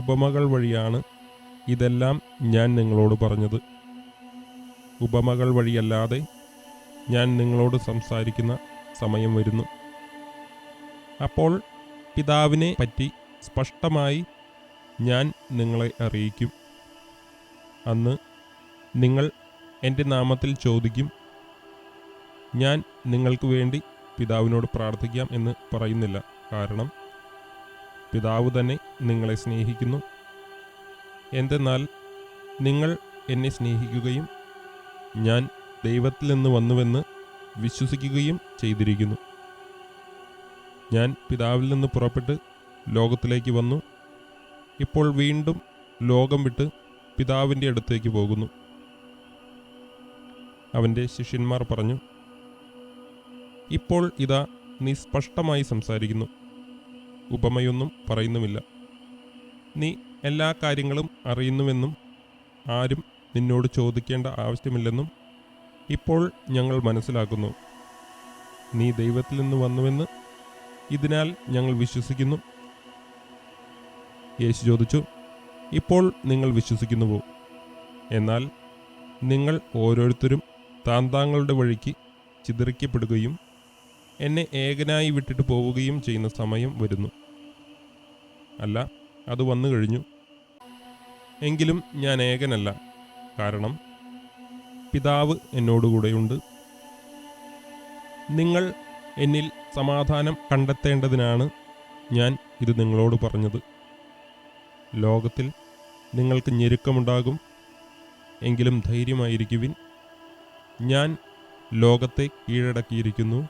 ഉപമകൾ വഴിയാണ് ഇതെല്ലാം ഞാൻ നിങ്ങളോട് പറഞ്ഞത്. ഉപമകൾ വഴിയല്ലാതെ ഞാൻ നിങ്ങളോട് സംസാരിക്കുന്ന സമയം വരുന്നു. അപ്പോൾ പിതാവിനെ പറ്റി സ്പഷ്ടമായി ഞാൻ നിങ്ങളെ അറിയിക്കും. അന്ന് നിങ്ങൾ എൻ്റെ നാമത്തിൽ ചോദിക്കും. ഞാൻ നിങ്ങൾക്ക് വേണ്ടി പിതാവിനോട് പ്രാർത്ഥിക്കാം എന്ന് പറയുന്നില്ല, കാരണം പിതാവ് തന്നെ നിങ്ങളെ സ്നേഹിക്കുന്നു. എന്തെന്നാൽ നിങ്ങൾ എന്നെ സ്നേഹിക്കുകയും ഞാൻ ദൈവത്തിൽ നിന്ന് വന്നുവെന്ന് വിശ്വസിക്കുകയും ചെയ്തിരിക്കുന്നു. ഞാൻ പിതാവിൽ നിന്ന് പുറപ്പെട്ട് ലോകത്തിലേക്ക് വന്നു. ഇപ്പോൾ വീണ്ടും ലോകം വിട്ട് പിതാവിൻ്റെ അടുത്തേക്ക് പോകുന്നു. അവൻ്റെ ശിഷ്യന്മാർ പറഞ്ഞു, ഇപ്പോൾ ഇതാ നീ സ്പഷ്ടമായി സംസാരിക്കുന്നു, ഉപമയൊന്നും പറയുന്നുമില്ല. നീ എല്ലാ കാര്യങ്ങളും അറിയുന്നുവെന്നും ആരും നിന്നോട് ചോദിക്കേണ്ട ആവശ്യമില്ലെന്നും ഇപ്പോൾ ഞങ്ങൾ മനസ്സിലാക്കുന്നു. നീ ദൈവത്തിൽ നിന്ന് വന്നുവെന്ന് ഇതിനാൽ ഞങ്ങൾ വിശ്വസിക്കുന്നു. യേശു ചോദിച്ചു, ഇപ്പോൾ നിങ്ങൾ വിശ്വസിക്കുന്നുവോ? എന്നാൽ നിങ്ങൾ ഓരോരുത്തരും താന്താങ്ങളുടെ വഴിക്ക് ചിതറിക്കപ്പെടുകയും എന്നെ ഏകനായി വിട്ടിട്ട് പോവുകയും ചെയ്യുന്ന സമയം വരുന്നു. അല്ല, അത് വന്നു കഴിഞ്ഞു. എങ്കിലും ഞാൻ ഏകനല്ല, കാരണം പിതാവ് എന്നോടുകൂടെയുണ്ട്. നിങ്ങൾ എന്നിൽ സമാധാനം കണ്ടെത്തേണ്ടതിനാണ് ഞാൻ ഇത് നിങ്ങളോട് പറഞ്ഞത്. ലോകത്തിൽ നിങ്ങൾക്ക് ഞെരുക്കമുണ്ടാകും, എങ്കിലും ധൈര്യമായിരിക്കുവിൻ. ഞാൻ ലോകത്തെ കീഴടക്കിയിരിക്കുന്നു.